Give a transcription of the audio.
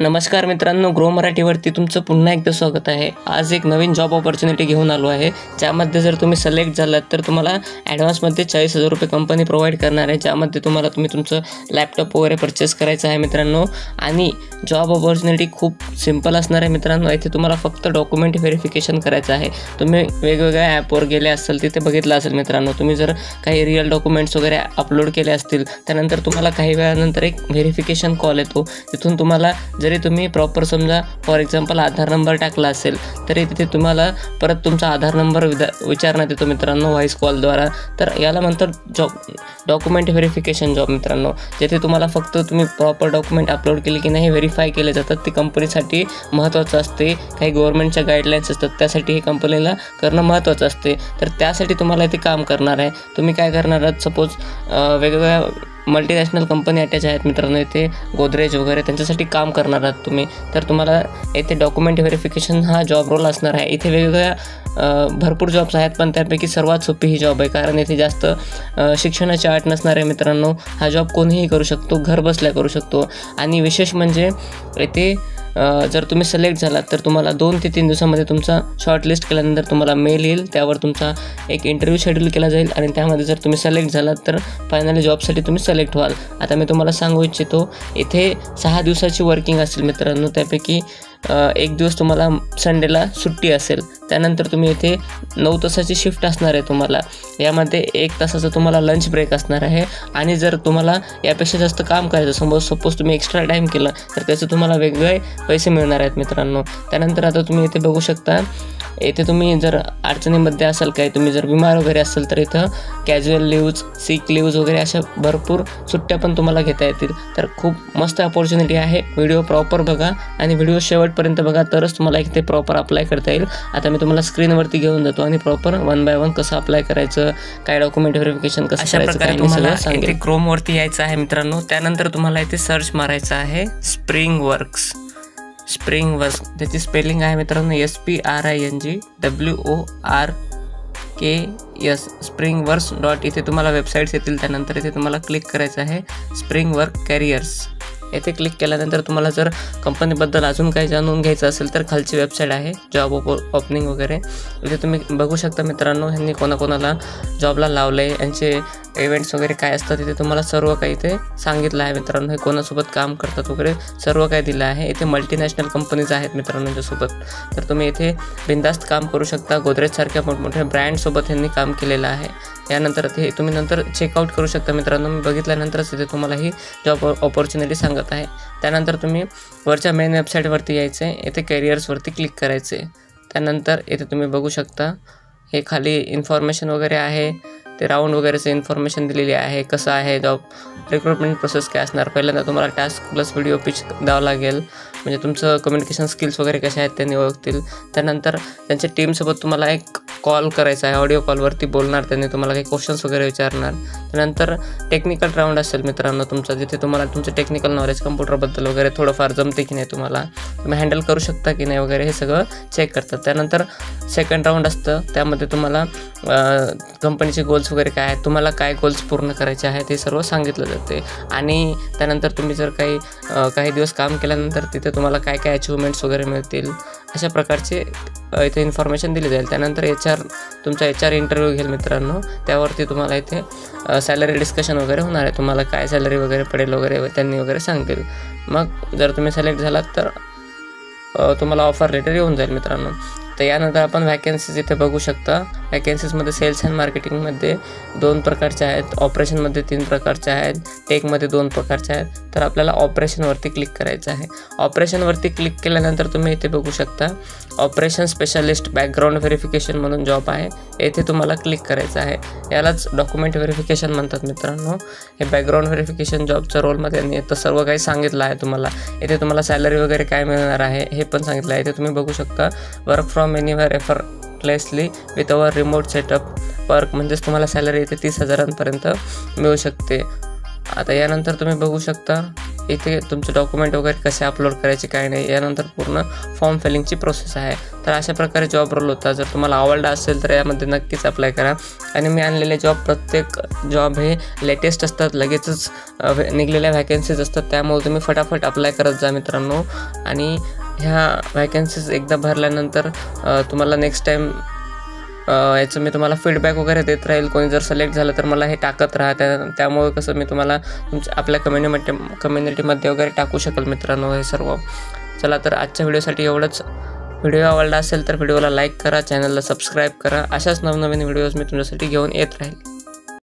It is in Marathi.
नमस्कार मित्रांनो, ग्रो मराठीवरती तुमचं पुन्हा एकदा स्वागत आहे। आज एक नवीन जॉब ऑपॉर्च्युनिटी घेऊन आलो आहे, ज्यामध्ये जर तुम्ही सिलेक्ट झालात तर तुम्हाला ॲडव्हान्समध्ये 40,000 रुपये कंपनी प्रोव्हाइड करणार आहे, ज्यामध्ये तुम्ही तुमचं लॅपटॉप वगैरे परचेस करायचं आहे मित्रांनो। आणि जॉब ऑपॉर्च्युनिटी खूप सिंपल असणार आहे मित्रांनो। इथे तुम्हाला फक्त डॉक्युमेंट व्हेरिफिकेशन करायचं आहे। तुम्ही वेगवेगळ्या ॲपवर गेले असाल, तिथे बघितलं असेल मित्रांनो, तुम्ही जर काही रिअल डॉक्युमेंट्स वगैरे अपलोड केले असतील, त्यानंतर तुम्हाला काही वेळानंतर एक व्हेरिफिकेशन कॉल येतो। तिथून तुम्हाला जरी तुम्ही प्रॉपर समजा फॉर एक्झाम्पल आधार नंबर टाकला असेल, तरी तिथे तुम्हाला परत तुमचा आधार नंबर विचारण्यात येतो मित्रांनो व्हॉइस कॉलद्वारा। तर याला म्हणतात डॉक्युमेंट व्हेरिफिकेशन जॉब मित्रांनो, जिथे तुम्हाला फक्त तुम्ही प्रॉपर डॉक्युमेंट अपलोड केले की नाही व्हेरीफाय केले जातात। ती कंपनीसाठी महत्त्वाचं असते। काही गव्हर्नमेंटच्या गाईडलाईन्स असतात, त्यासाठी हे कंपनीला करणं महत्त्वाचं असते। तर त्यासाठी तुम्हाला इथे काम करणार आहे। तुम्ही काय करणार आहात, सपोज वेगवेगळ्या मल्टीनॅशनल कंपनी अटॅच आहेत मित्रांनो, इथे गोदरेज वगैरे, त्यांच्यासाठी काम करणार आहात तुम्ही। तर तुम्हाला इथे डॉक्युमेंट व्हेरिफिकेशन हा जॉब रोल असणार आहे। इथे वेगवेगळ्या भरपूर जॉब्स आहेत, पण त्यापैकी सर्वात सोपी ही जॉब आहे, कारण इथे जास्त शिक्षणाची अट नसणार आहे मित्रांनो। हा जॉब कोणीही करू शकतो, घर बसल्या करू शकतो। आणि विशेष म्हणजे इथे जर तुम्ही सिलेक्ट झालात तर तुम्हाला 2 ते 3 दिवसामध्ये तुमचा शॉर्टलिस्ट केल्यानंतर तुम्हाला मेल येईल, त्यावर तुमचा एक इंटरव्ह्यू शेड्यूल केला जाईल आणि त्यामध्ये जर तुम्ही सिलेक्ट झालात तर फायनली जॉबसाठी तुम्ही सिलेक्ट व्हाल। आता मी तुम्हाला सांगू इच्छितो, इथे 6 दिवसाची वर्किंग असेल मित्रांनो, त्यापैकी 1 दिवस तुम्हाला संडेला सुट्टी असेल। त्यानंतर तुम्ही इथे 9 तासाची शिफ्ट असणार आहे तुम्हाला। यामध्ये 1 तासाचा तुम्हाला लंच ब्रेक असणार आहे। आणि जर तुम्हाला यापेक्षा जास्त काम करायचं, सपोज तुम्ही एक्स्ट्रा टाईम केलं, तर त्याचे तुम्हाला वेगवेगळे पैसे मिळणार आहेत मित्रांनो। त्यानंतर आता तुम्ही इथे बघू शकता, इथे तुम्ही जर अडचणीमध्ये असाल, काय तुम्ही जर बिमार वगैरे असाल, तर इथं कॅज्युअल लिव्ज, सिक लिव्ज वगैरे अशा भरपूर सुट्ट्या पण तुम्हाला घेता येतील। तर खूप मस्त अपॉर्च्युनिटी आहे। व्हिडिओ प्रॉपर बघा आणि व्हिडिओ शेवटपर्यंत बघा, तरच तुम्हाला इथे प्रॉपर अप्लाय करता येईल। आता मी तुम्हाला स्क्रीनवरती घेऊन जातो आणि प्रॉपर 1 बाय 1 कसं अप्लाय करायचं, काय डॉक्युमेंट व्हेरिफिकेशन कसं करायचं, तुम्हाला इथे क्रोमवरती यायचं आहे मित्रांनो। त्यानंतर तुम्हाला इथे सर्च मारायचं आहे स्प्रिंग वर्क्स। त्याची स्पेलिंग आहे मित्रांनो SPRINGWORKS springworks. इथे तुम्हाला वेबसाईट्स येतील। त्यानंतर इथे तुम्हाला क्लिक करायचं आहे स्प्रिंग वर्क कॅरियर्स। येथे क्लिक केल्यानंतर तुम्हाला जर कंपनीबद्दल अजून काही जाणून घ्यायचं असेल तर खालची वेबसाईट आहे जॉब ओपनिंग वगैरे। इथे तुम्ही बघू शकता मित्रांनो, ह्यांनी कोणाकोणाला जॉबला लावलं आहे, यांचे इव्हेंट्स वगैरे काय असतात, इथे तुम्हाला सर्व काही इथे सांगितलं आहे मित्रांनो। हे कोणासोबत काम करतात वगैरे सर्व काही दिलं आहे। इथे मल्टीनॅशनल कंपनीज आहेत मित्रांनो यांच्यासोबत, तर तुम्ही इथे बिंदास्त काम करू शकता। गोदरेजसारख्या मोठमोठ्या ब्रँडसोबत ह्यांनी काम केलेलं आहे। यानंतर ते तुम्ही नंतर चेकआउट करू शकता मित्रांनो। मी बघितल्यानंतरच इथे तुम्हाला ही जॉब ऑपॉर्च्युनिटी सांगत आहे। त्यानंतर तुम्ही वरच्या मेन वेबसाईटवरती यायचं आहे, इथे कॅरियर्सवरती क्लिक करायचं आहे। त्यानंतर इथे तुम्ही बघू शकता, हे खाली इन्फॉर्मेशन वगैरे आहे, ते राऊंड वगैरेचं इन्फॉर्मेशन दिलेली आहे, कसं आहे जॉब रिक्रुटमेंट प्रोसेस काय असणार। पहिल्यांदा तुम्हाला टास्क प्लस व्हिडिओ पिच द्यावं लागेल, म्हणजे तुमचं कम्युनिकेशन स्किल्स वगैरे कशा आहेत त्यांनी ओळखतील। त्यानंतर त्यांच्या टीमसोबत तुम्हाला एक कॉल करायचा आहे, ऑडिओ कॉलवरती बोलणार, त्यांनी तुम्हाला काही क्वेश्चन्स वगैरे विचारणार। त्यानंतर टेक्निकल राऊंड असेल मित्रांनो तुमचा, जिथे तुम्हाला तुमचं टेक्निकल नॉलेज कम्प्युटरबद्दल वगैरे थोडंफार जमते की नाही, तुम्ही हँडल करू शकता की नाही वगैरे, हे सगळं चेक करतात। त्यानंतर सेकंड राऊंड असतं, त्यामध्ये तुम्हाला कंपनीचे गोल्स वगैरे काय आहेत, तुम्हाला काय गोल्स पूर्ण करायचे आहेत हे सर्व सांगितलं जाते। आणि त्यानंतर तुम्ही जर काही दिवस काम केल्यानंतर तिथे तुम्हाला काय काय अचिव्हमेंट्स वगैरे मिळतील, अशा प्रकारचे इथे इन्फॉर्मेशन दिली जाईल। त्यानंतर तुमचा HR इंटरव्ह्यू घेईल मित्रांनो, त्यावरती तुम्हाला इथे सॅलरी डिस्कशन वगैरे होणार आहे। तुम्हाला काय सॅलरी वगैरे पडेल वगैरे त्यांनी वगैरे सांगतील। मग जर तुम्ही सिलेक्ट झालात तर तुम्हाला ऑफर लेटर येऊन जाईल मित्रांनो। तर यानंतर आपण वॅकन्सीज इथे बघू शकता। वॅकन्सीजमध्ये सेल्स अँड मार्केटिंगमध्ये 2 प्रकारच्या आहेत, ऑपरेशनमध्ये 3 प्रकारच्या आहेत, टेकमध्ये 2 प्रकारच्या आहेत। तर आपल्याला ऑपरेशनवरती क्लिक करायचं आहे। ऑपरेशनवरती क्लिक केल्यानंतर तुम्ही इथे बघू शकता ऑपरेशन स्पेशालिस्ट बॅकग्राऊंड व्हेरिफिकेशन म्हणून जॉब आहे, येथे तुम्हाला क्लिक करायचं आहे। यालाच डॉक्युमेंट व्हेरिफिकेशन म्हणतात मित्रांनो। हे बॅकग्राऊंड व्हेरिफिकेशन जॉबच्या रोलमध्ये यांनी तर सर्व काही सांगितलं आहे तुम्हाला। इथे तुम्हाला सॅलरी वगैरे काय मिळणार आहे हे पण सांगितलं आहे। इथे तुम्ही बघू शकता work from anywhere effortlessly with our remote setup work, म्हणजेच तुम्हाला सॅलरी इथे 30,000पर्यंत मिळू शकते। आता यानंतर तुम्ही बघू शकता इथे तुमचे डॉक्युमेंट वगैरे कसे अपलोड करायचे काय नाही, यानंतर पूर्ण फॉर्म फिलिंगची प्रोसेस आहे. तर अशा प्रकारे जॉब रोल होता. जर तुम्हाला आवडला असेल तर यामध्ये नक्कीच अप्लाय करा. आणि मी आणलेले प्रत्येक जॉब हे लेटेस्ट असतात, लगेचच निघलेल्या व्हॅकन्सीज असतात, त्यामुळे तुम्ही फटाफट अप्लाय करत जा मित्रांनो. आणि ह्या व्हॅकन्सीज एकदा भरल्यानंतर तुम्हाला नेक्स्ट टाईम याचं मी तुम्हाला फीडबॅक वगैरे देत राहील. कोणी जर सिलेक्ट झालं तर मला हे टाकत राहा. त्यामुळे कसं मी तुम्हाला आपल्या कम्युनिटीमध्ये वगैरे टाकू शकेल मित्रांनो हे सर्व. चला तर आजच्या व्हिडिओसाठी एवढंच. व्हिडिओ आवडला असेल तर व्हिडिओला लाईक करा, चॅनलला सबस्क्राईब करा. अशाच नवनवीन व्हिडिओज मी तुमच्यासाठी घेऊन येत राहील.